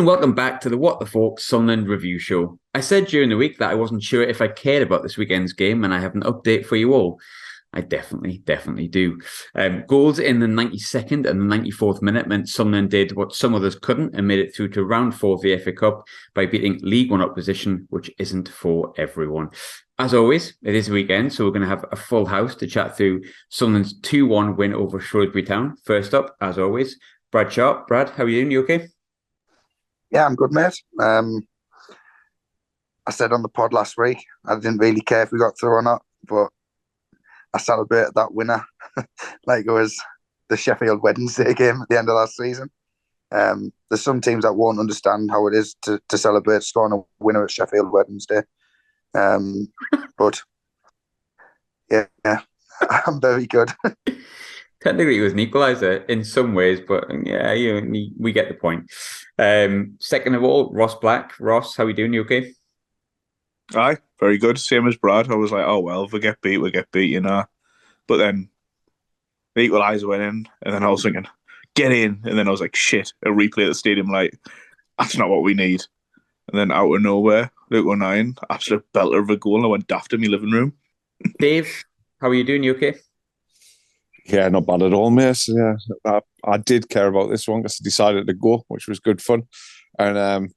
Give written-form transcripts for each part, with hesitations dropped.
welcome back to the What the Falk Sunderland review show. I said during the week that I wasn't sure if I cared about this weekend's game, and I have an update for you all. I definitely do. Goals in the 92nd and the 94th minute meant Sunderland did what some others couldn't and made it through to round 4 of the FA Cup by beating League One opposition, which isn't for everyone. As always, it is a weekend, so we're going to have a full house to chat through Sunderland's 2-1 win over Shrewsbury Town. First up, as always, Brad Sharp. Brad, how are you doing? You okay? Yeah, I'm good, mate. I said on the pod last week, I didn't really care if we got through or not, but I celebrated that winner like it was the Sheffield Wednesday game at the end of last season. There's some teams that won't understand how it is to celebrate scoring a winner at Sheffield Wednesday. But yeah, I'm very good. Technically, it was an equaliser in some ways, but yeah, we get the point. Second of all, Ross Black. Ross, how are you doing? You okay? Aye, very good. Same as Brad. I was like, oh, well, if we get beat, you know. But then the equaliser went in, and then I was thinking, get in. And then I was like, shit, a replay at the stadium, like, that's not what we need. And then out of nowhere, Luke O'Nien, absolute belter of a goal, and I went daft in my living room. Dave, how are you doing? You okay? Yeah, not bad at all, mate. Yeah, I did care about this one because I decided to go, which was good fun. And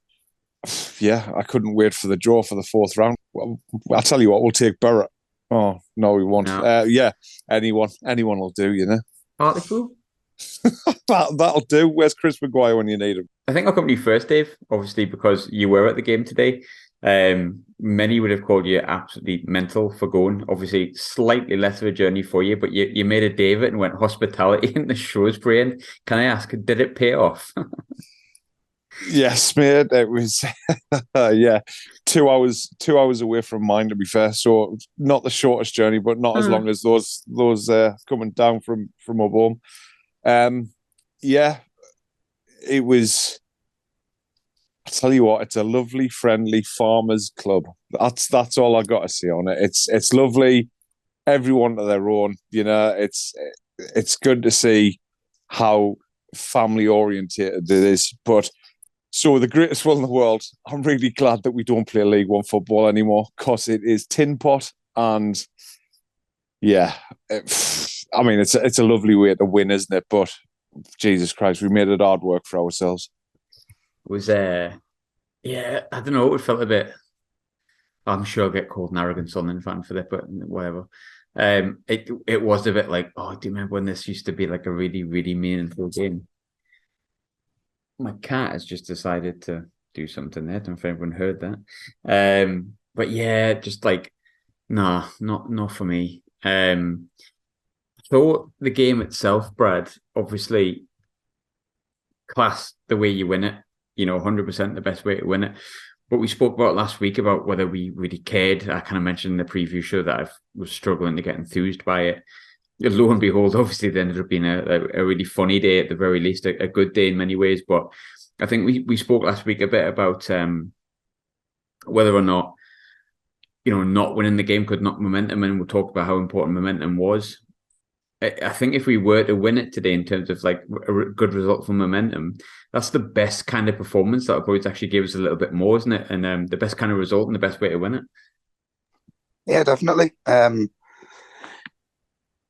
yeah, I couldn't wait for the draw for the fourth round. Well, I'll tell you what, we'll take Barrett. Oh, no, we won't. No. Yeah, anyone will do, you know. Hartlepool? That'll do. Where's Chris Maguire when you need him? I think I'll come to you first, Dave, obviously, because you were at the game today. Many would have called you absolutely mental for going. Obviously, slightly less of a journey for you, but you made a day of it and went hospitality in the Shrewsbury end. Can I ask, did it pay off? Yes, mate. It was, yeah, 2 hours away from mine, to be fair. So not the shortest journey, but not as long as those coming down from up home. Yeah, it was. I tell you what, it's a lovely, friendly farmers club. That's all I got to say on it. It's lovely. Everyone to their own. You know, it's good to see how family orientated it is. But so the greatest one in the world. I'm really glad that we don't play League One football anymore because it is tin pot and yeah. I mean, it's a lovely way to win, isn't it? But Jesus Christ, we made it hard work for ourselves. Was yeah, I don't know. It felt a bit. I'm sure I'll get called an arrogant Sunderland fan for that, but whatever. It was a bit like, oh, do you remember when this used to be like a really, really meaningful game? My cat has just decided to do something there. I don't know if anyone heard that. But yeah, just like, nah, not for me. So the game itself, Brad, obviously, class the way you win it. 100% the best way to win it. But we spoke about last week about whether we really cared. I kind of mentioned in the preview show that I was struggling to get enthused by it. Lo and behold, obviously, it ended up being a really funny day, at the very least, a good day in many ways. But I think we spoke last week a bit about whether or not, not winning the game could knock momentum, and we'll talk about how important momentum was. I think if we were to win it today in terms of like a good result for momentum, that's the best kind of performance that will probably actually give us a little bit more, isn't it? And the best kind of result and the best way to win it. Yeah, definitely.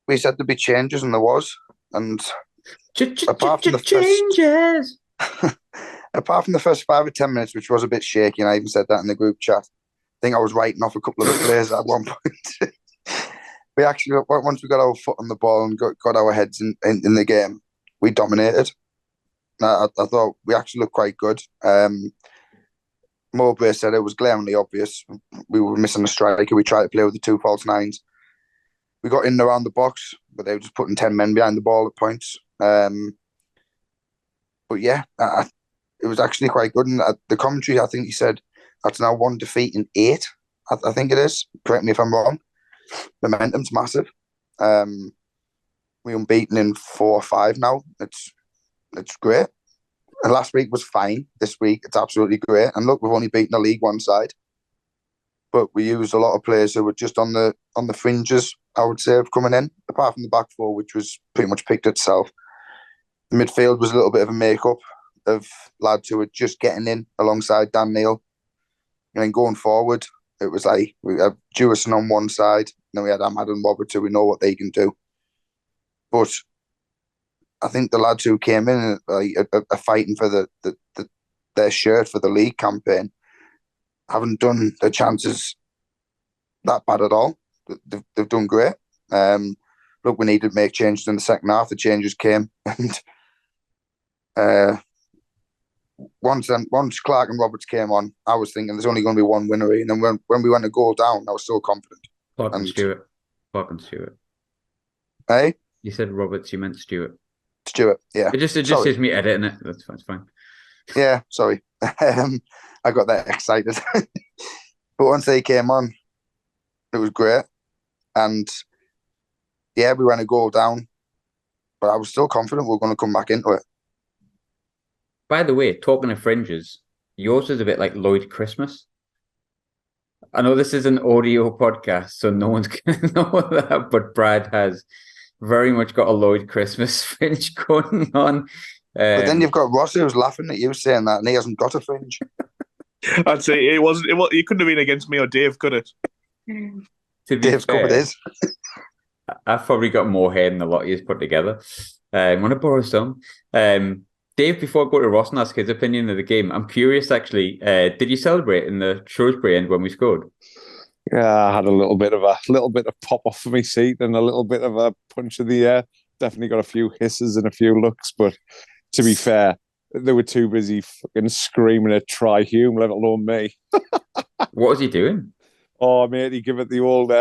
We said there'd be changes, and there was. And apart from the changes, apart from the first 5 or 10 minutes, which was a bit shaky, and I even said that in the group chat. I think I was writing off a couple of the players at one point. We actually, once we got our foot on the ball and got our heads in the game, we dominated. I thought we actually looked quite good. Mowbray said it was glaringly obvious. We were missing a striker. We tried to play with the 2 false nines. We got in around the box, but they were just putting 10 men behind the ball at points. But yeah, it was actually quite good. And the commentary, I think he said, that's now 1 defeat in 8. I think it is. Correct me if I'm wrong. Momentum's massive. We're unbeaten in 4 or 5 now. It's great. And last week was fine. This week it's absolutely great. And look, we've only beaten the League One side, but we used a lot of players who were just on the fringes, I would say, of coming in. Apart from the back four, which was pretty much picked itself. The midfield was a little bit of a make-up. of lads who were just getting in alongside Dan Neil. And then going forward, it was like we had Jewison on one side, and then we had Ahmad and Roberts, who we know what they can do. But I think the lads who came in are fighting for their shirt for the league campaign haven't done their chances that bad at all. They've done great. Look, we needed to make changes in the second half. The changes came, and once Clark and Roberts came on, I was thinking there's only going to be one winner. And then when we went a goal down, I was so confident. Clark and Stewart. Hey? You said Roberts, you meant Stewart. Stewart, yeah. It just says me editing it. That's fine. Yeah, sorry. I got that excited. But once they came on, it was great. And yeah, we went a goal down. But I was still confident we were going to come back into it. By the way, talking of fringes, yours is a bit like Lloyd Christmas. I know this is an audio podcast, so no one's going to know that, but Brad has very much got a Lloyd Christmas fringe going on. But then you've got Ross who's laughing at you saying that, and he hasn't got a fringe. I'd say it wasn't. It couldn't have been against me or Dave, could it? Dave's covered his. I've probably got more hair than a lot of you put together. I want to borrow some. Dave, before I go to Ross and ask his opinion of the game, I'm curious actually. Did you celebrate in the Shrewsbury end when we scored? Yeah, I had a little bit of pop off of my seat and a little bit of a punch of the air. Definitely got a few hisses and a few looks, but to be fair, they were too busy fucking screaming at Try Hume, let alone me. What was he doing? Oh, mate, he give it the old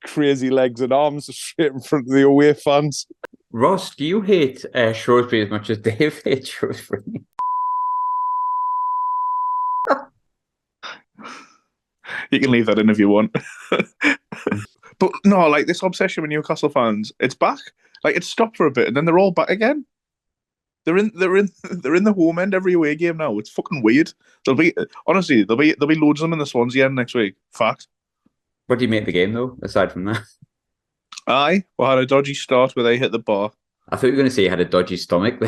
crazy legs and arms straight in front of the away fans. Ross, do you hate Shrewsbury as much as Dave hates Shrewsbury? You can leave that in if you want. But no, like this obsession with Newcastle fans, it's back. Like it stopped for a bit and then they're all back again. They're in the home end every away game now. It's fucking weird. There'll be loads of them in the Swansea end next week. Fact. What do you make the game though, aside from that? We had a dodgy start where they hit the bar. I thought you were going to say you had a dodgy stomach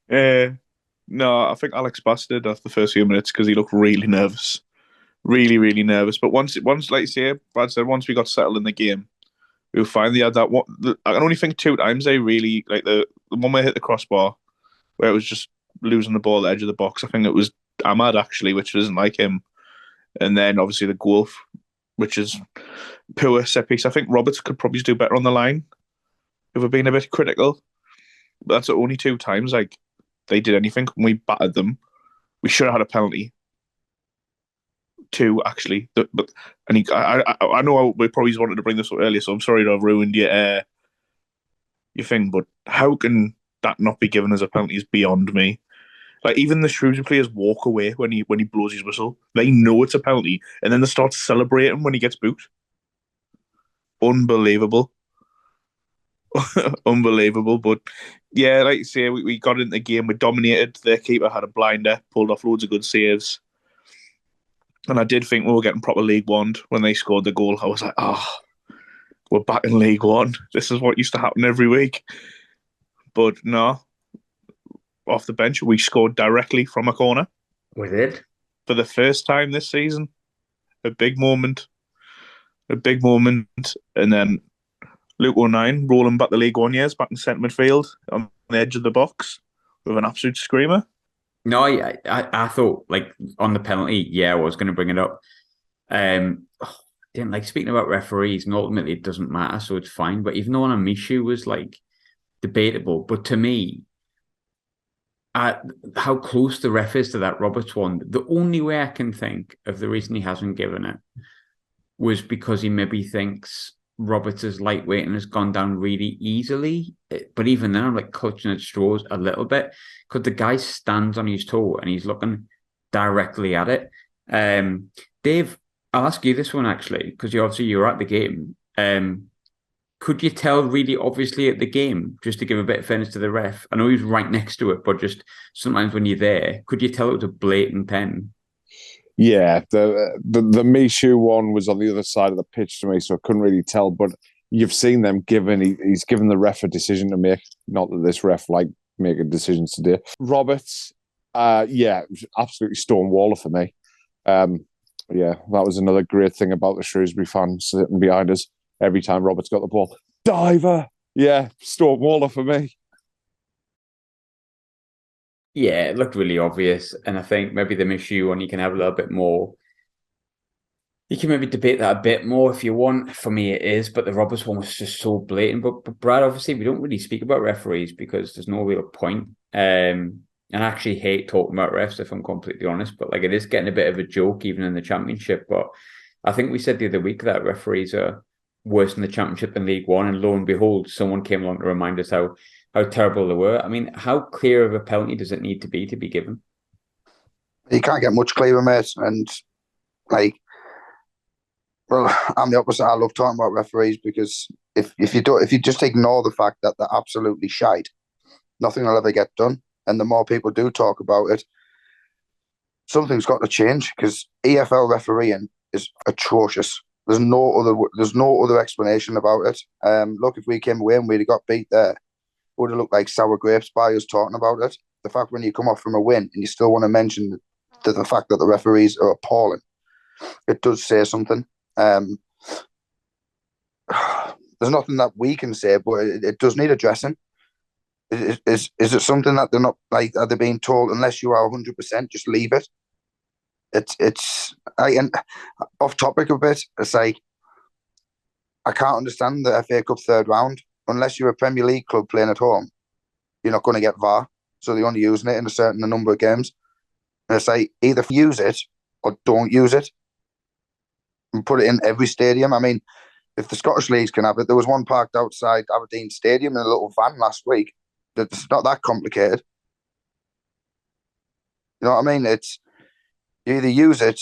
there. No, I think Alex bastard after the first few minutes because he looked really nervous. Really, really nervous. But once, like you say, Brad said, once we got settled in the game, we finally had that one. I can only think 2 times they really, like the one where they hit the crossbar, where it was just losing the ball at the edge of the box. I think it was Ahmad, actually, which isn't like him. And then, obviously, the goal, which is poor set piece. I think Roberts could probably do better on the line if we're being a bit critical. But that's the only 2 times, like, they did anything. When we battered them, we should have had a penalty. 2 actually, I know we probably wanted to bring this up earlier, so I'm sorry to have ruined your thing. But how can that not be given as a penalty is beyond me. Like even the Shrewsbury players walk away when he blows his whistle. They know it's a penalty, and then they start celebrating when he gets booked. Unbelievable. Unbelievable. But yeah, like you say, we got into the game, we dominated. Their keeper had a blinder, pulled off loads of good saves. And I did think we were getting proper League One when they scored the goal. I was like, we're back in League One. This is what used to happen every week. But no, off the bench, we scored directly from a corner. We did. For the first time this season. A big moment. And then Luke O'Nien rolling back the League One years, back in centre midfield on the edge of the box with an absolute screamer. No, I thought, like, on the penalty, I was going to bring it up. Didn't like speaking about referees, and ultimately it doesn't matter, so it's fine. But even though on Amishu was, like, debatable, but to me, how close the ref is to that Roberts one, the only way I can think of the reason he hasn't given it was because he maybe thinks Roberts is lightweight and has gone down really easily. But even then, I'm like clutching at straws a little bit because the guy stands on his toe and he's looking directly at it. Dave, I'll ask you this one actually, because you were at the game. Could you tell really obviously at the game, just to give a bit of fairness to the ref? I know he was right next to it, but just sometimes when you're there, could you tell it was a blatant pen? Yeah, the Mishu one was on the other side of the pitch to me, so I couldn't really tell. But you've seen them he's given the ref a decision to make. Not that this ref making decisions today. Roberts, absolutely stonewaller for me. That was another great thing about the Shrewsbury fans sitting behind us every time Roberts got the ball. Diver, stonewaller for me. Yeah, it looked really obvious, and I think maybe the issue on you can have a little bit more. You can maybe debate that a bit more if you want. For me, it is, but the Roberts one was just so blatant. But Brad, obviously, we don't really speak about referees because there's no real point. And I actually hate talking about refs, if I'm completely honest. But it is getting a bit of a joke even in the Championship. But I think we said the other week that referees are worse in the Championship than League One, and lo and behold, someone came along to remind us how terrible they were. I mean, how clear of a penalty does it need to be given? You can't get much clearer, mate. And well, I'm the opposite. I love talking about referees because if you just ignore the fact that they're absolutely shite, nothing will ever get done. And the more people do talk about it, something's got to change because EFL refereeing is atrocious. There's no other explanation about it. Look, if we came away and we'd have got beat there, it would have looked like sour grapes by us talking about it. The fact when you come off from a win and you still want to mention the fact that the referees are appalling, it does say something. There's nothing that we can say, but it does need addressing. Is it something that they're not are they being told unless you are 100% just leave it? And off topic a bit. It's I can't understand the FA Cup third round unless you're a Premier League club playing at home. You're not going to get VAR, so they're only using it in a certain number of games. And it's either use it or don't use it. And put it in every stadium. I mean, if the Scottish leagues can have it, there was one parked outside Aberdeen Stadium in a little van last week. It's not that complicated. You know what I mean? It's you either use it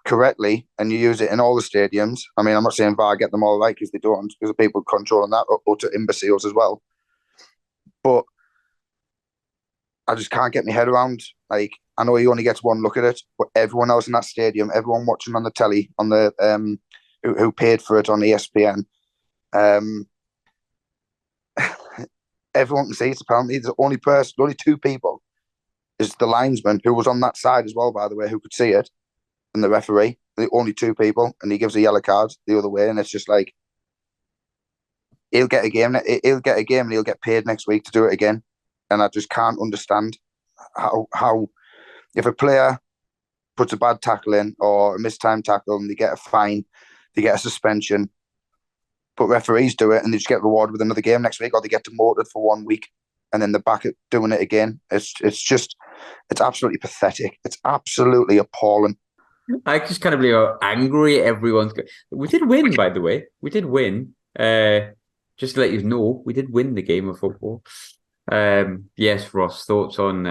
correctly and you use it in all the stadiums. I mean, I'm not saying VAR get them all right because they don't, because the people controlling that are utter imbeciles as well. But I just can't get my head around. I know he only gets one look at it, but everyone else in that stadium, everyone watching on the telly, on the who paid for it on ESPN, everyone can see it's a penalty. The only two people is the linesman who was on that side as well, by the way, who could see it, and the referee. The only two people, and he gives a yellow card the other way, and it's just he'll get a game. He'll get a game, and he'll get paid next week to do it again. And I just can't understand how if a player puts a bad tackle in or a mistimed tackle and they get a fine, they get a suspension, but referees do it and they just get rewarded with another game next week, or they get demoted for 1 week and then they're back at doing it again. It's absolutely pathetic. It's absolutely appalling. I just can't believe how angry everyone's. We did win, by the way. We did win. Just to let you know, we did win the game of football. Yes, Ross, thoughts on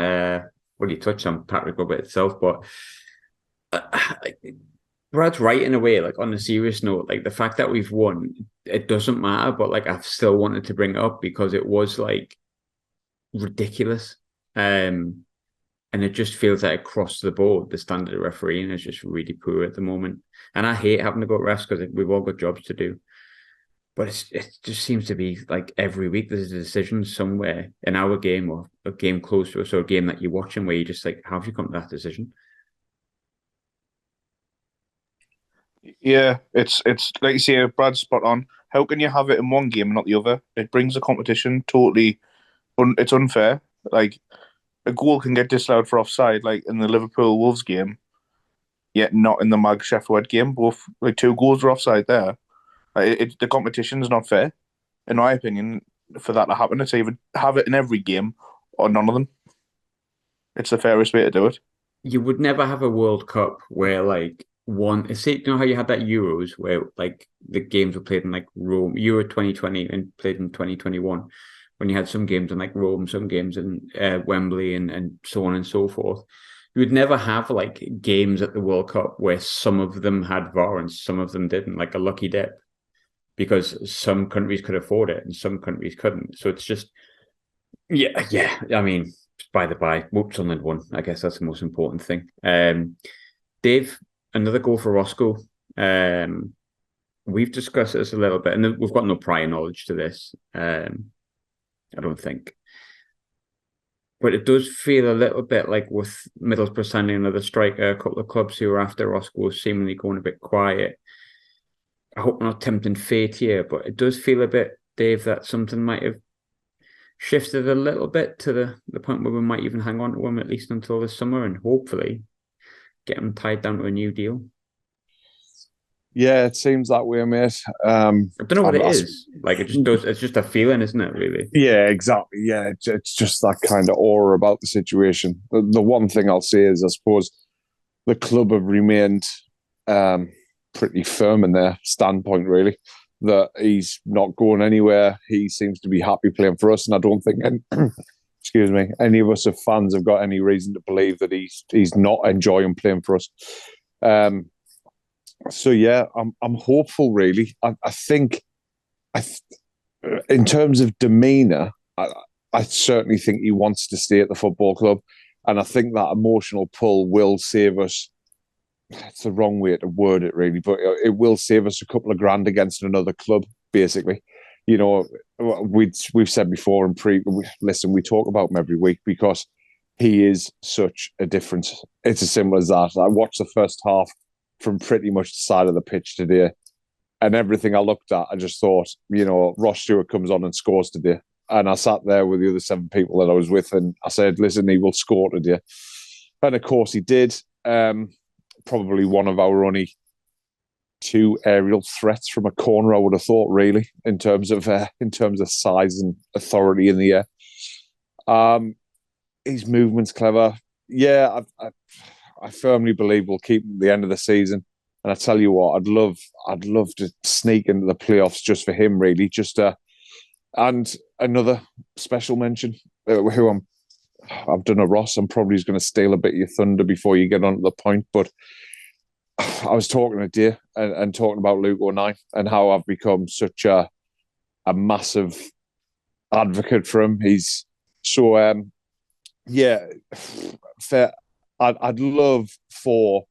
well, you touched on Patrick Roberts itself, but Brad's right in a way. On a serious note, the fact that we've won, it doesn't matter, but I've still wanted to bring it up because it was ridiculous, and it just feels like across the board the standard of refereeing is just really poor at the moment. And I hate having to go to refs because we've all got jobs to do. But it just seems to be every week there's a decision somewhere in our game or a game close to us or a game that you're watching where you're just how have you come to that decision? Yeah, it's like you say, Brad's spot on. How can you have it in one game and not the other? It brings the competition totally. It's unfair. A goal can get disallowed for offside, in the Liverpool Wolves game, yet not in the Mag Sheffield game. Both 2 goals were offside there. The competition's not fair, in my opinion, for that to happen. It's either have it in every game or none of them. It's the fairest way to do it. You would never have a World Cup where one. See, you know how you had that Euros where the games were played in Rome, Euro 2020 and played in 2021, when you had some games in Rome, some games in Wembley, and so on and so forth. You would never have games at the World Cup where some of them had VAR and some of them didn't, a lucky dip. Because some countries could afford it and some countries couldn't. So it's just, yeah. I mean, by the by, Sunderland won. I guess that's the most important thing. Dave, another goal for Roscoe. we've discussed this a little bit, and we've got no prior knowledge to this. I don't think. But it does feel a little bit like with Middlesbrough signing another striker, a couple of clubs who are after Roscoe seemingly going a bit quiet. I hope we're not tempting fate here, but it does feel a bit, Dave, that something might have shifted a little bit to the point where we might even hang on to him at least until the summer and hopefully get him tied down to a new deal. Yeah, it seems that way, mate. I don't know what it is. Like, it just does. It's just a feeling, isn't it? Really? Yeah, exactly. Yeah, it's just that kind of aura about the situation. The one thing I'll say is, I suppose, the club have remained pretty firm in their standpoint, really, that he's not going anywhere. He seems to be happy playing for us, and I don't think, excuse me, any of us as fans have got any reason to believe that he's not enjoying playing for us. So yeah, I'm hopeful. Really, I think, in terms of demeanour, I certainly think he wants to stay at the football club, and I think that emotional pull will save us. It's the wrong way to word it, really, but it will save us a couple of grand against another club. Basically, you know, we've said before and listen, we talk about him every week because he is such a difference. It's as simple as that. I watched the first half from pretty much the side of the pitch today, and everything I looked at, I just thought, you know, Ross Stewart comes on and scores today. And I sat there with the other 7 people that I was with, and I said, listen, he will score today. And of course he did. Probably one of our only 2 aerial threats from a corner, I would have thought, really, in terms of size and authority in the air. His movement's clever. Yeah, I firmly believe we'll keep him at the end of the season. And I tell you what, I'd love to sneak into the playoffs just for him, really. And another special mention, who I've done a Ross. I'm probably going to steal a bit of your thunder before you get on to the point. But I was talking today and talking about Luke O'Nien and how I've become such a massive advocate for him. He's so, fair. I'd love for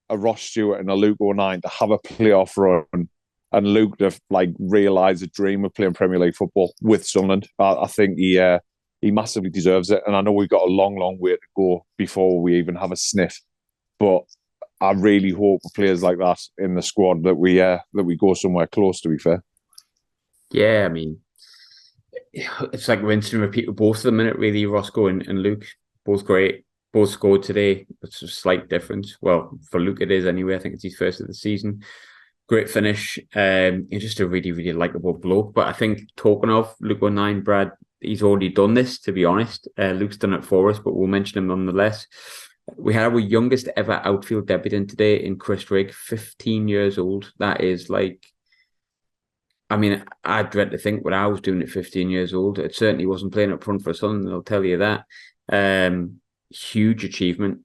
a Ross Stewart and a Luke O'Nien to have a playoff run, and Luke to realise a dream of playing Premier League football with Sunderland. I think he massively deserves it, and I know we've got a long, long way to go before we even have a sniff. But I really hope with players like that in the squad that we go somewhere close. To be fair, yeah, I mean, it's like rinse and repeat with both of them, innit, really. Roscoe and Luke, both great. Both scored today. It's a slight difference. Well, for Luke it is anyway. I think it's his first of the season. Great finish. He's just a really, really likeable bloke. But I think, talking of Luke O'Nien, Brad, he's already done this, to be honest. Luke's done it for us, but we'll mention him nonetheless. We had our youngest ever outfield debutant today in Chris Rigg, 15 years old. That is I mean, I dread to think what I was doing at 15 years old. It certainly wasn't playing up front for Sunderland, I'll tell you that. Huge achievement.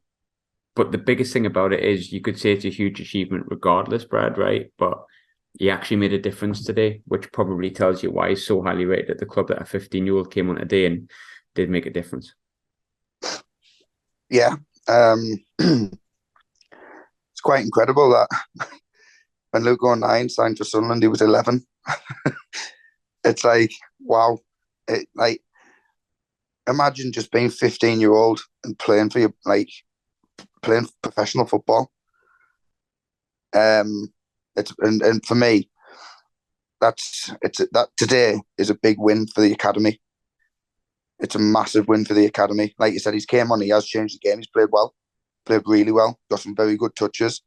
But the biggest thing about it is you could say it's a huge achievement regardless, Brad, right? But he actually made a difference today, which probably tells you why he's so highly rated at the club, that a 15-year-old came on today and did make a difference. Yeah. It's quite incredible that when Luke O'Nien signed for Sunderland, he was 11. It's like, wow. Imagine just being 15-year-old and playing for playing professional football. And for me, that today is a big win for the academy. It's a massive win for the academy. Like you said, he's came on, he has changed the game. He's played well, played really well, got some very good touches.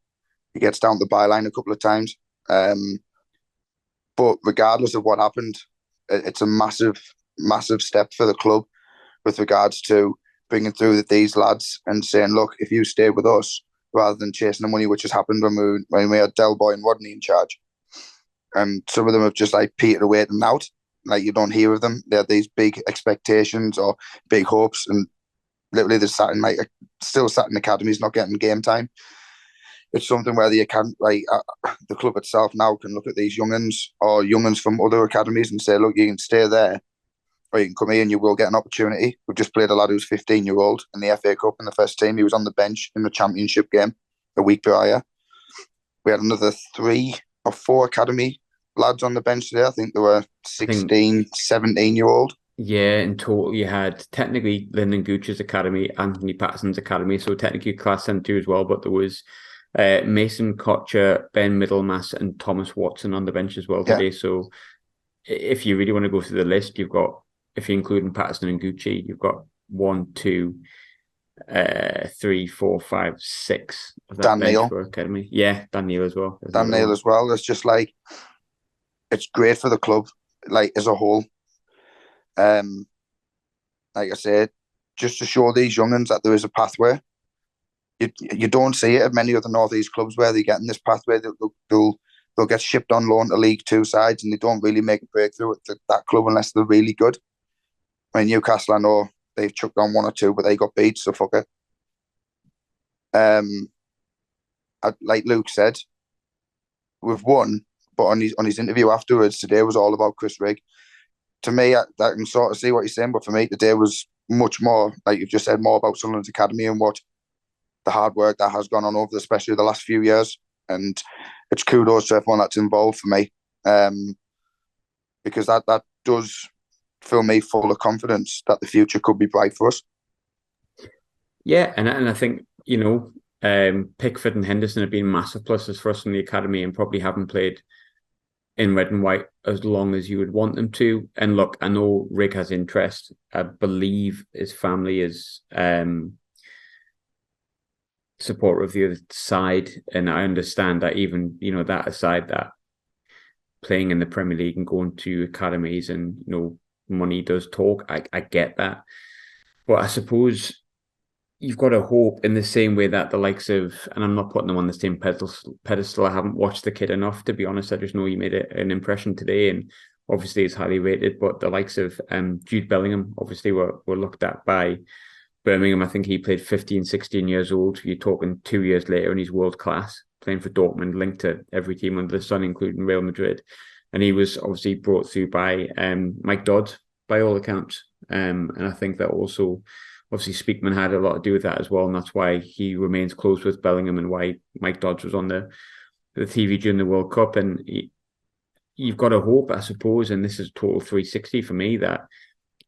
He gets down the byline a couple of times. But regardless of what happened, it's a massive, massive step for the club with regards to bringing through these lads and saying, look, if you stay with us, rather than chasing the money, which has happened when we had Del Boy and Rodney in charge. And some of them have just petered away and out. You don't hear of them. They have these big expectations or big hopes, and literally they're still sat in academies, not getting game time. It's something where the club itself now can look at these young'uns or young'uns from other academies and say, look, you can stay there, or you can come here and you will get an opportunity. We've just played a lad who's 15-year-old in the FA Cup in the first team. He was on the bench in the Championship game a week prior. We had another 3 or 4 academy lads on the bench today. I think there were 16, 17-year-old. Yeah, in total you had technically Lyndon Gooch's academy, Anthony Patterson's academy, so technically class 72 as well, but there was Mason Kotcher, Ben Middlemass and Thomas Watson on the bench as well today. Yeah. So if you really want to go through the list, you've got, if you're including Patterson and Gucci, you've got 1, 2, 3, 4, 5, 6 of that Dan bench Neil. for academy. Yeah, Dan Neil as well. Dan Neil as well. It's just like, it's great for the club, like as a whole. Like I said, just to show these young'uns that there is a pathway. You don't see it at many other North East clubs where they get in this pathway. They'll get shipped on loan to League Two sides, and they don't really make a breakthrough at that club unless they're really good. I mean, Newcastle, I know they've chucked on 1 or 2, but they got beat, so fuck it. Like Luke said, we've won, but on his interview afterwards, today was all about Chris Rigg. To me, I can sort of see what he's saying, but for me, today was much more, like you've just said, more about Sunderland's academy and what the hard work that has gone on over, especially the last few years. And it's kudos to everyone that's involved for me, because that does fill me full of confidence that the future could be bright for us. Yeah, and I think, you know, Pickford and Henderson have been massive pluses for us in the academy and probably haven't played in red and white as long as you would want them to. And look, I know Rigg has interest. I believe his family is supporter of the other side, and I understand that even, you know, that aside, that playing in the Premier League and going to academies and, you know, money does talk. I get that. But I suppose you've got to hope in the same way that the likes of, and I'm not putting them on the same pedestal. I haven't watched the kid enough, to be honest. I just know he made an impression today, and obviously is highly rated. But the likes of Jude Bellingham, obviously were looked at by Birmingham. I think he played 15, 16 years old. You're talking 2 years later and he's world class, playing for Dortmund, linked to every team under the sun, including Real Madrid. And he was obviously brought through by Mike Dodd, by all accounts. And I think that also, obviously, Speakman had a lot to do with that as well. And that's why he remains close with Bellingham and why Mike Dodds was on the TV during the World Cup. And you've got to hope, I suppose, and this is total 360 for me, that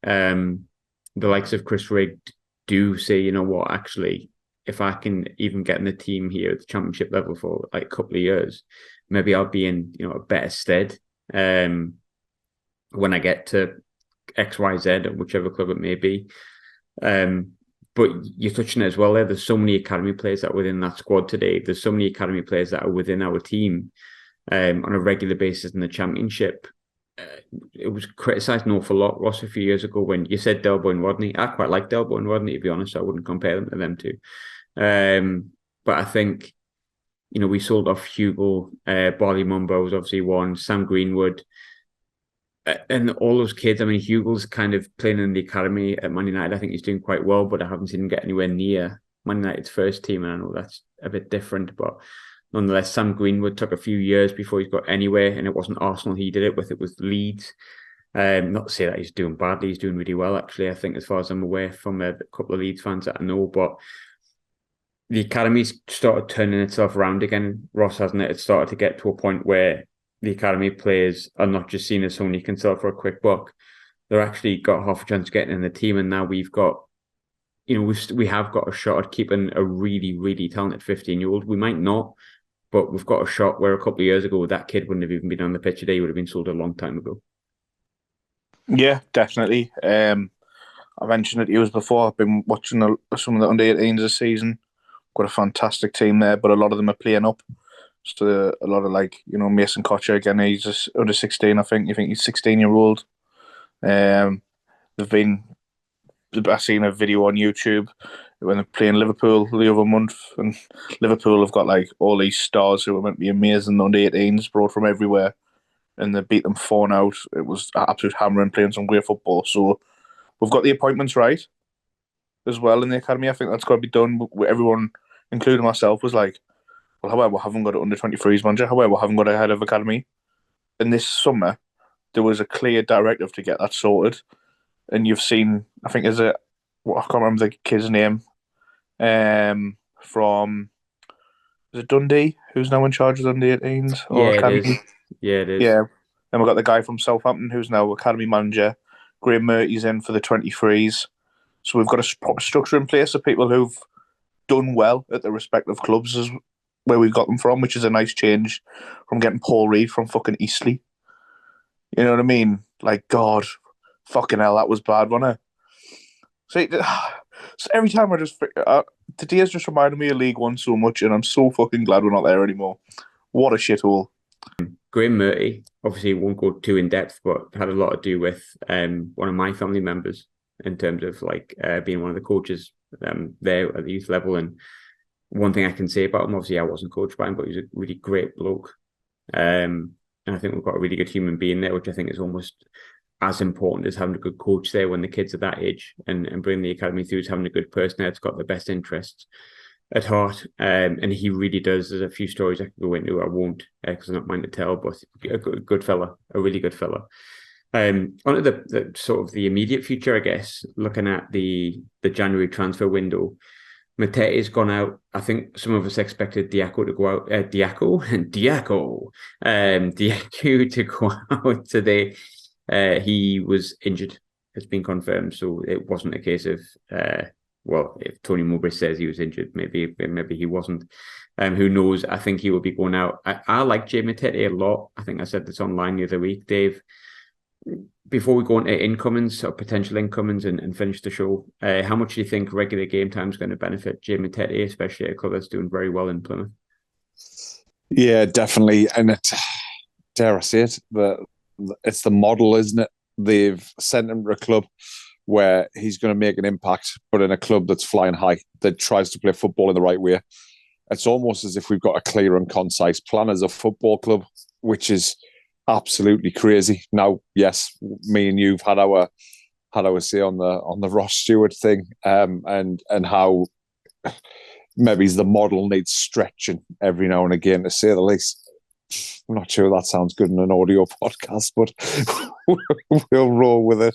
the likes of Chris Rigg do say, you know what, actually, if I can even get in the team here at the championship level for like a couple of years, maybe I'll be in, you know, a better stead when I get to XYZ or whichever club it may be. But you're touching it as well there. There's so many academy players that are within that squad today. There's so many academy players that are within our team on a regular basis in the championship. It was criticised an awful lot, Ross, a few years ago when you said Delbo and Rodney. I quite like Delbo and Rodney, to be honest. I wouldn't compare them to them two. But I think, you know, we sold off Hugo, Barley Mumbo was obviously one, Sam Greenwood, and all those kids. I mean, Hugo's kind of playing in the academy at Man United. I think he's doing quite well, but I haven't seen him get anywhere near Man United's first team, and I know that's a bit different, but nonetheless, Sam Greenwood took a few years before he's got anywhere, and it wasn't Arsenal he did it with, it was Leeds. Not to say that he's doing badly, he's doing really well, actually, I think, as far as I'm aware from a couple of Leeds fans that I know, but the academy's started turning itself around again, Ross, hasn't it? It started to get to a point where the academy players are not just seen as someone you can sell for a quick buck. They're actually got half a chance of getting in the team, and now we've got, you know, we have got a shot at keeping a really, really talented 15-year-old. We might not, but we've got a shot where a couple of years ago, that kid wouldn't have even been on the pitch today. He would have been sold a long time ago. Yeah, definitely. I mentioned it to you before. I've been watching some of the under-18s this season. Got a fantastic team there, but a lot of them are playing up. So a lot of, like, you know, Mason Kotcher, again, he's just under 16, I think. You think he's 16-year-old. I've seen a video on YouTube when they're playing Liverpool the other month, and Liverpool have got like all these stars who are meant to be amazing under 18s brought from everywhere, and they beat them 4-0. It was absolute hammering, playing some great football. So we've got the appointments right as well in the academy. I think that's got to be done. Everyone, including myself, was like, well, however, we haven't got it under 23s manager, however, we haven't got a head of academy. And this summer, there was a clear directive to get that sorted. And you've seen, I think, I can't remember the kid's name, from is it Dundee who's now in charge of Dundee 18s or Yeah, it academy? is. Yeah, it is. Yeah. Then we've got the guy from Southampton who's now academy manager. Graham Murty's in for the 23s. So we've got a proper structure in place of people who've done well at their respective clubs is where we've got them from, which is a nice change from getting Paul Reed from fucking Eastleigh. You know what I mean? Like, God, fucking hell, that was bad, wasn't it? So every time I just... today has just reminded me of League One so much, and I'm so fucking glad we're not there anymore. What a shithole. Graham Murty, obviously won't go too in depth, but had a lot to do with one of my family members in terms of like being one of the coaches there at the youth level. And one thing I can say about him, obviously I wasn't coached by him, but he's a really great bloke. And I think we've got a really good human being there, which I think is almost as important as having a good coach there when the kids are that age, and bringing the academy through is having a good person there that's got the best interests at heart. And he really does. There's a few stories I could go into. I won't because I'm not mine to tell, but a good fella, a really good fella. Onto the sort of the immediate future, I guess, looking at the January transfer window. Matete's gone out. I think some of us expected Diaco to go out. Diaco to go out today. He was injured. It's been confirmed, so it wasn't a case of if Tony Mowbray says he was injured, maybe he wasn't. Who knows? I think he will be going out. I like Jay Matete a lot. I think I said this online the other week, Dave. Before we go into incomings or potential incomings and finish the show, how much do you think regular game time is going to benefit Jay Matete, especially a club that's doing very well in Plymouth? Yeah, definitely. And dare I say it, it's the model, isn't it? They've sent him to a club where he's going to make an impact, but in a club that's flying high, that tries to play football in the right way. It's almost as if we've got a clear and concise plan as a football club, which is absolutely crazy. Now, yes, me and you've had our say on the Ross Stewart thing, and how maybe the model needs stretching every now and again, to say the least. I'm not sure that sounds good in an audio podcast, but we'll roll with it.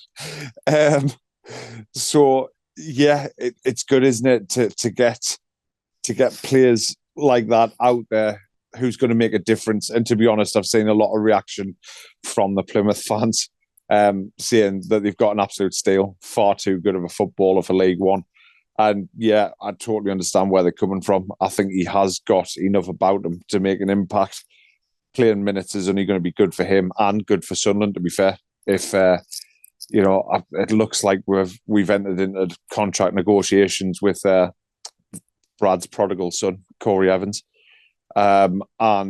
So yeah, it's good, isn't it, to get players like that out there who's going to make a difference. And to be honest, I've seen a lot of reaction from the Plymouth fans, saying that they've got an absolute steal, far too good of a footballer for League One. And yeah, I totally understand where they're coming from. I think he has got enough about him to make an impact. Playing minutes is only going to be good for him and good for Sunderland, to be fair. If it looks like we've entered into contract negotiations with Brad's prodigal son, Corey Evans. And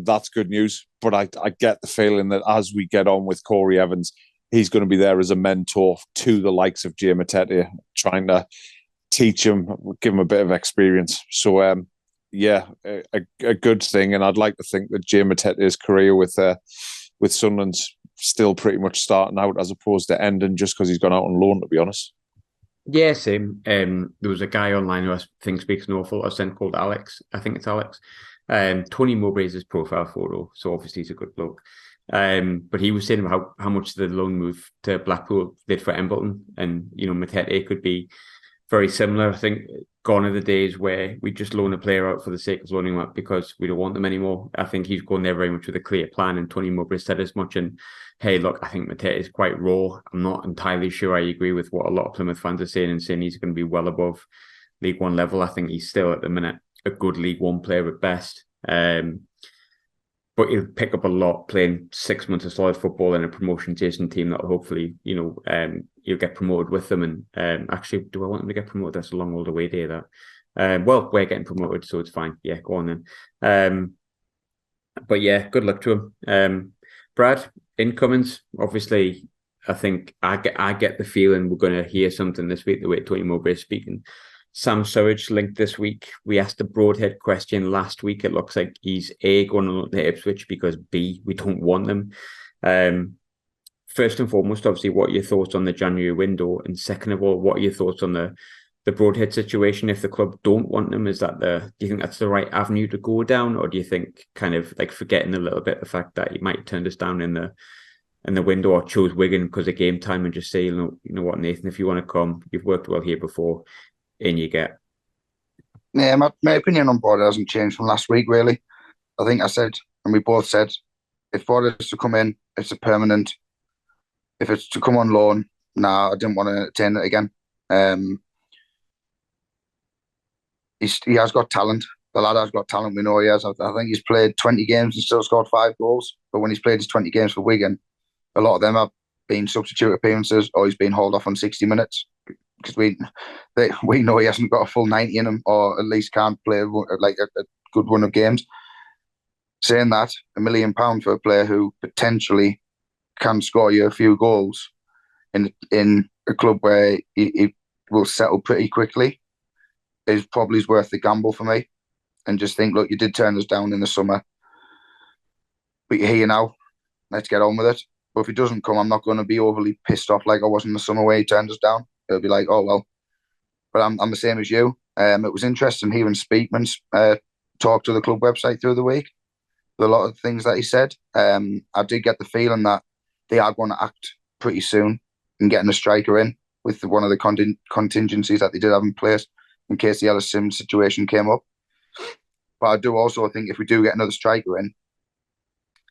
that's good news. But I get the feeling that as we get on with Corey Evans, he's going to be there as a mentor to the likes of Jay Matete, trying to teach him, give him a bit of experience. So, a good thing. And I'd like to think that Jay Matete's career with Sunderland's still pretty much starting out as opposed to ending just because he's gone out on loan, to be honest. Yeah, same. There was a guy online who I think speaks an awful lot of sense called Alex. I think it's Alex. Tony Mowbray's his profile photo, so obviously he's a good bloke. But he was saying about how much the loan move to Blackpool did for Embleton, and Matete could be very similar. I think gone are the days where we just loan a player out for the sake of loaning them out because we don't want them anymore. I think he's going there very much with a clear plan, and Tony Mowbray said as much. And hey, look, I think Matete is quite raw. I'm not entirely sure I agree with what a lot of Plymouth fans are saying, and saying he's going to be well above League One level. I think he's still at the minute a good League One player at best. But he'll pick up a lot playing 6 months of solid football in a promotion-chasing team that will hopefully, he'll get promoted with them. And actually, do I want him to get promoted? That's a long old away day, that. Well, we're getting promoted, so it's fine. Yeah, go on then. But yeah, good luck to him. Brad, incomings, obviously, I think I get the feeling we're going to hear something this week, the way Tony Mowbray is speaking. Sam Surridge linked this week. We asked a Broadhead question last week. It looks like he's A, going on to Ipswich, because B, we don't want them. First and foremost, obviously, what are your thoughts on the January window? And second of all, what are your thoughts on the Broadhead situation? If the club don't want them, do you think that's the right avenue to go down? Or do you think kind of like forgetting a little bit the fact that he might have turned us down in the window, or chose Wigan because of game time, and just say, you know what, Nathan, if you want to come, you've worked well here before, in you get? Yeah, my opinion on Border hasn't changed from last week, really. I think I said, and we both said, if Border is to come in, it's a permanent. If it's to come on loan, nah, I didn't want to entertain it again. He has got talent. The lad has got talent. We know he has. I think he's played 20 games and still scored 5 goals. But when he's played his 20 games for Wigan, a lot of them have been substitute appearances or he's been hauled off on 60 minutes because we know he hasn't got a full 90 in him, or at least can't play like a good run of games. Saying that, £1 million for a player who potentially can score you a few goals in a club where he will settle pretty quickly is probably worth the gamble for me. And just think, look, you did turn us down in the summer, but you're here now. Let's get on with it. But if he doesn't come, I'm not going to be overly pissed off like I was in the summer where he turned us down. It'll be like, oh well. But I'm the same as you. It was interesting hearing Speakman's talk to the club website through the week. A lot of things that he said. I did get the feeling that they are going to act pretty soon in getting a striker in with one of the contingencies that they did have in place in case the Ellis Sims situation came up. But I do also think if we do get another striker in,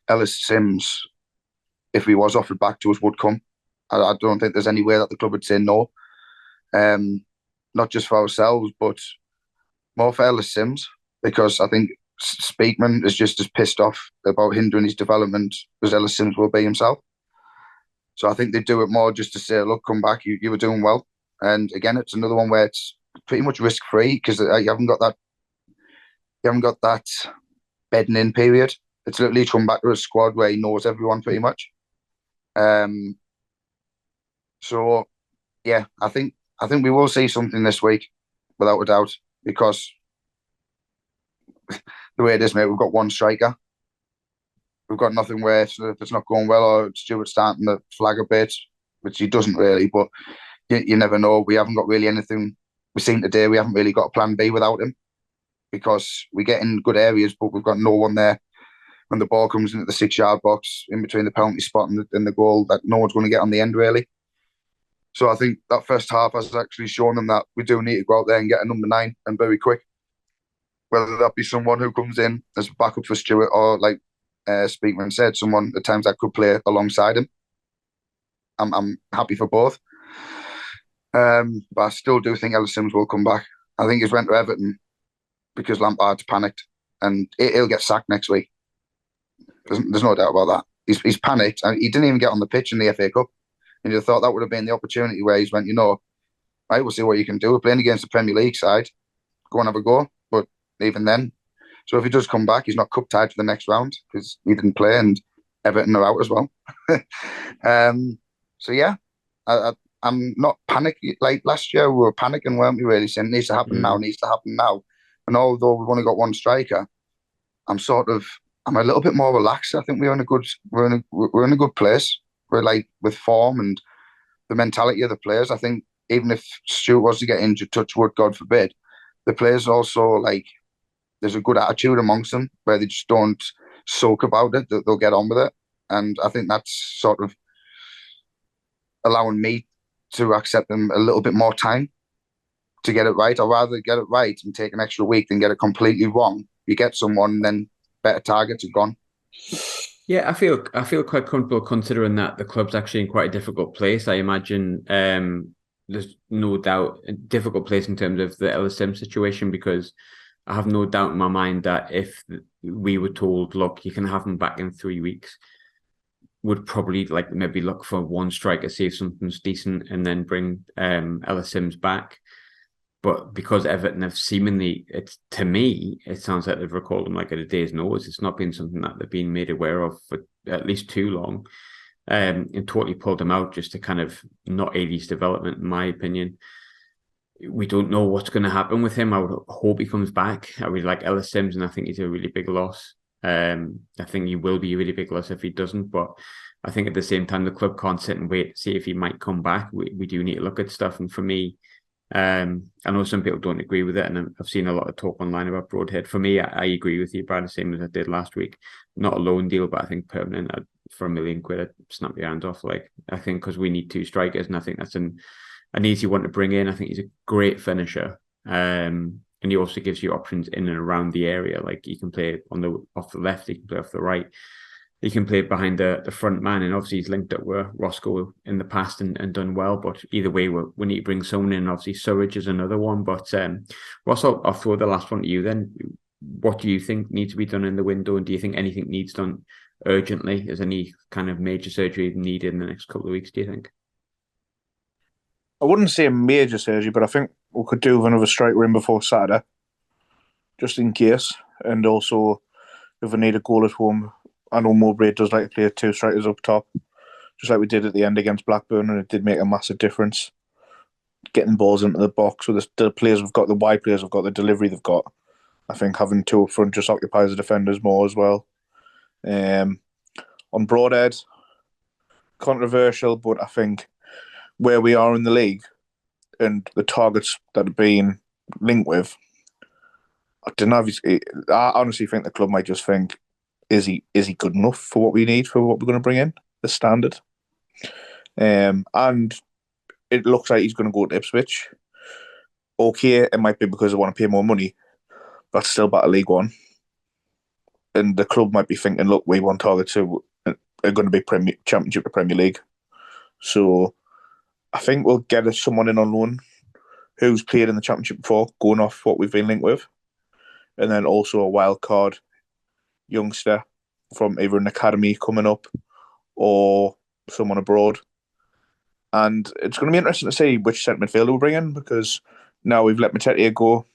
Ellis Sims, if he was offered back to us, would come. I don't think there's any way that the club would say no. Not just for ourselves, but more for Ellis Sims, because I think Speakman is just as pissed off about hindering his development as Ellis Sims will be himself. So I think they do it more just to say, look, come back, you were doing well. And again, it's another one where it's pretty much risk-free because you haven't got that bedding in period. It's literally come back to a squad where he knows everyone pretty much. So yeah, I think we will see something this week, without a doubt, because the way it is, mate, we've got one striker. We've got nothing where if it's not going well or Stuart's starting to flag a bit, which he doesn't really, but you never know. We haven't got really anything. We've seen today we haven't really got a plan B without him because we get in good areas, but we've got no one there when the ball comes into the 6-yard box in between the penalty spot and the goal that no one's going to get on the end, really. So I think that first half has actually shown them that we do need to go out there and get a number 9 and very quick. Whether that be someone who comes in as a backup for Stuart or, like Speakman said, someone at times that could play alongside him. I'm happy for both. But I still do think Ellis Sims will come back. I think he's went to Everton because Lampard's panicked and he'll get sacked next week. There's no doubt about that. He's panicked. He didn't even get on the pitch in the FA Cup. And you thought that would have been the opportunity where he's went, right, we'll see what you can do. We're playing against the Premier League side. Go and have a go. But even then, so if he does come back, he's not cup tied for the next round because he didn't play and Everton are out as well. So yeah, I'm not panicking. Like last year, we were panicking, weren't we? Really saying it needs to happen now, needs to happen now. And although we've only got one striker, I'm a little bit more relaxed. I think we're in a good place. We're like with form and the mentality of the players. I think even if Stuart was to get injured, touch wood, God forbid, the players also like there's a good attitude amongst them where they just don't sulk about it. They'll get on with it, and I think that's sort of allowing me to accept them a little bit more time to get it right. I'd rather get it right and take an extra week than get it completely wrong. You get someone, then better targets are gone. Yeah, I feel quite comfortable considering that the club's actually in quite a difficult place. I imagine there's no doubt a difficult place in terms of the Ellis Sims situation, because I have no doubt in my mind that if we were told, look, you can have him back in 3 weeks, would probably like maybe look for one striker, see if something's decent, and then bring Ellis Sims back. But because Everton have seemingly, to me, it sounds like they've recalled him like at a day's notice. It's not been something that they've been made aware of for at least too long. And totally pulled him out just to kind of not aid his development, in my opinion. We don't know what's going to happen with him. I would hope he comes back. I really like Ellis Sims, and I think he's a really big loss. I think he will be a really big loss if he doesn't. But I think at the same time, the club can't sit and wait to see if he might come back. We do need to look at stuff. And for me, I know some people don't agree with it, and I've seen a lot of talk online about Broadhead. For me, I agree with you, Brad, the same as I did last week. Not a loan deal, but I think permanent for £1 million. I'd snap your hand off. Like, I think because we need 2 strikers, and I think that's an easy one to bring in. I think he's a great finisher. And and he also gives you options in and around the area. Like you can play off the left, you can play off the right, you can play behind the front man, and obviously he's linked up with Roscoe in the past and done well. But either way, we need to bring someone in. Obviously, Surridge is another one. But Ross, I'll throw the last one to you then. What do you think needs to be done in the window, and do you think anything needs done urgently? Is any kind of major surgery needed in the next couple of weeks, do you think? I wouldn't say a major surgery, but I think we could do with another striker in before Saturday, just in case. And also, if we need a goal at home, I know Mowbray does like to play 2 strikers up top, just like we did at the end against Blackburn, and it did make a massive difference. Getting balls into the box with the players we've got, the wide players we've got, the delivery they've got. I think having 2 up front just occupies the defenders more as well. On Broadhead, controversial, but I think where we are in the league and the targets that are being linked with, I don't know. I honestly think the club might just think, is he good enough for what we need, for what we're going to bring in, the standard? And it looks like he's going to go to Ipswich. Okay, it might be because they want to pay more money, but still back to League One. And the club might be thinking, look, we want targets who are going to be Championship or Premier League. So I think we'll get someone in on loan who's played in the Championship before, going off what we've been linked with. And then also a wild card youngster from either an academy coming up or someone abroad. And it's going to be interesting to see which centre midfielder we bring in, because now we've let Matete go.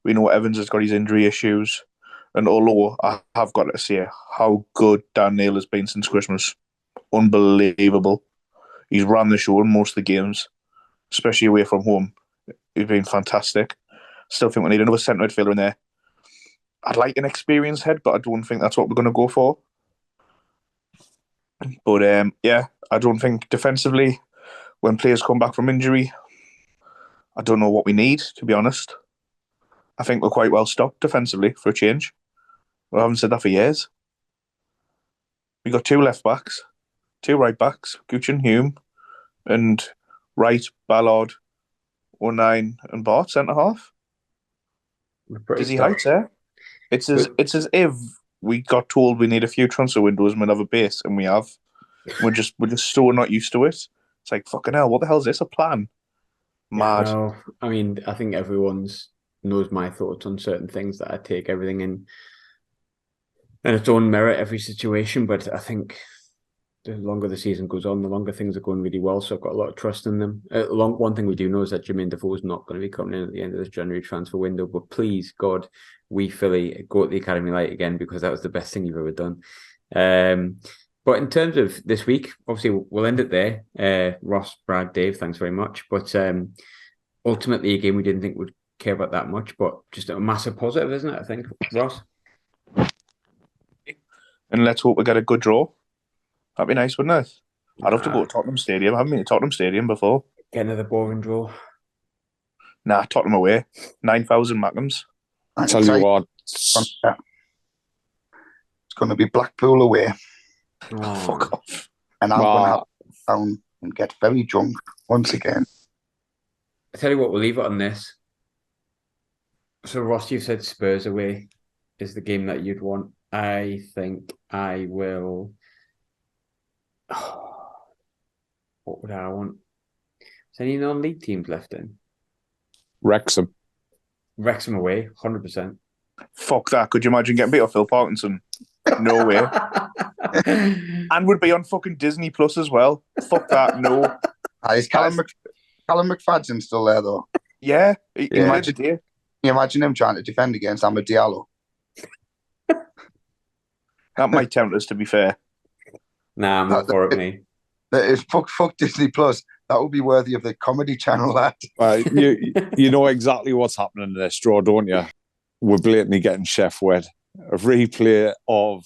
We know Evans has got his injury issues. And although I have got to say how good Dan Neil has been since Christmas, unbelievable. He's run the show in most of the games, especially away from home. He's been fantastic. Still think we need another centre midfielder in there. I'd like an experienced head, but I don't think that's what we're going to go for. But yeah, I don't think defensively, when players come back from injury, I don't know what we need, to be honest. I think we're quite well stocked defensively for a change. I haven't said that for years. We got 2 left backs, 2 right backs, Gooch and Hume, and right, Ballard, O'Nien, and Bart centre half. Dizzy heights there. It's as if we got told we need a few transfer windows and we'll have a base, and we have. We're just so not used to it. It's like, fucking hell, what the hell is this? A plan? Mad. Yeah, no. I mean, I think everyone's knows my thoughts on certain things, that I take everything in and its own merit, every situation. But I think the longer the season goes on, the longer things are going really well. So I've got a lot of trust in them. One thing we do know is that Jermaine Defoe is not going to be coming in at the end of this January transfer window. But please, God, we Philly, go to the Academy Light again, because that was the best thing you've ever done. But in terms of this week, obviously we'll end it there. Ross, Brad, Dave, thanks very much. But ultimately, a game we didn't think would care about that much, but just a massive positive, isn't it? I think, Ross. And let's hope we get a good draw. That'd be nice, wouldn't it? I'd love to go to Tottenham Stadium. I haven't been to Tottenham Stadium before. Get another boring draw. Nah, Tottenham away. 9,000 Mackems. I tell you what. It's going to be Blackpool away. Oh. Fuck off. And I'm going to have down and get very drunk once again. I tell you what, we'll leave it on this. So, Ross, you said Spurs away is the game that you'd want. I think I will. What would I want? Is any non-league teams left in? Wrexham away, 100%. Fuck that. Could you imagine getting beat off Phil Parkinson? No way. And would be on fucking Disney Plus as well. Fuck that. No. Is Callum McFadden still there, though? Yeah. You imagine him trying to defend against Amad Diallo? That might tempt us, to be fair. Nah, I'm not for it, mate. Fuck Disney Plus. That would be worthy of the Comedy Channel, that. You know exactly what's happening in this draw, don't you? We're blatantly getting chef wed. A replay of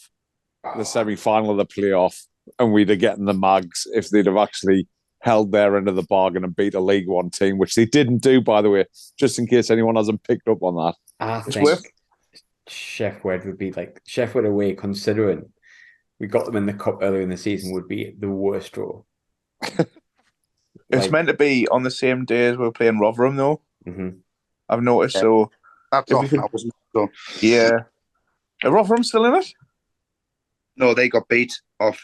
the semi-final of the playoff, and we'd have gotten the mags if they'd have actually held their end of the bargain and beat a League One team, which they didn't do, by the way, just in case anyone hasn't picked up on that. I think Chef Wed would be like Chef Wed away, considering we got them in the cup earlier in the season, would be the worst draw. It's meant to be on the same day as we're playing Rotherham, though. Mm-hmm. I've noticed. So That's off now, wasn't it? So, Yeah. Are Rotherham still in it? no, they got beat off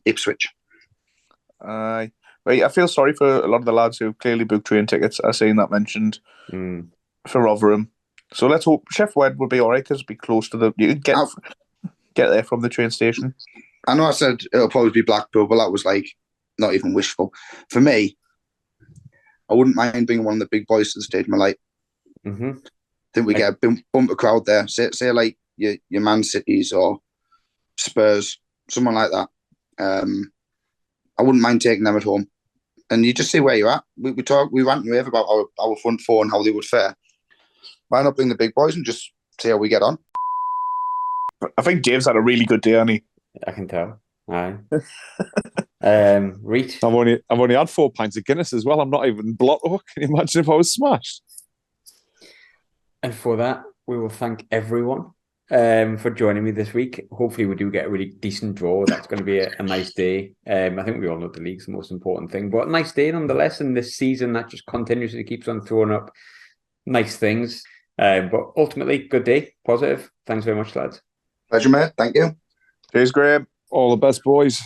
Ipswich. Right. I feel sorry for a lot of the lads who clearly booked train tickets. I've seen that mentioned for Rotherham. So let's hope Chef Wed will be all right because it'll be close to the. You can get there from the train station. I know I said it'll probably be Blackpool, but that was like not even wishful. For me, I wouldn't mind being one of the big boys to the stadium. I think we get a bumper crowd there. Say like your Man Cities or Spurs, someone like that. I wouldn't mind taking them at home, and you just see where you're at. We rant and rave about our front four and how they would fare. Why not bring the big boys and just see how we get on? I think Dave's had a really good day, hasn't he? I can tell. Aye. Reach. I've only had 4 pints of Guinness as well. I'm not even blotto. Can you imagine if I was smashed? And for that, we will thank everyone for joining me this week. Hopefully we do get a really decent draw. That's going to be a nice day. I think we all know the league's the most important thing, but a nice day nonetheless. And this season that just continuously keeps on throwing up nice things. But ultimately, good day, positive. Thanks very much, lads. Pleasure, mate. Thank you. Cheers, Graham. All the best, boys.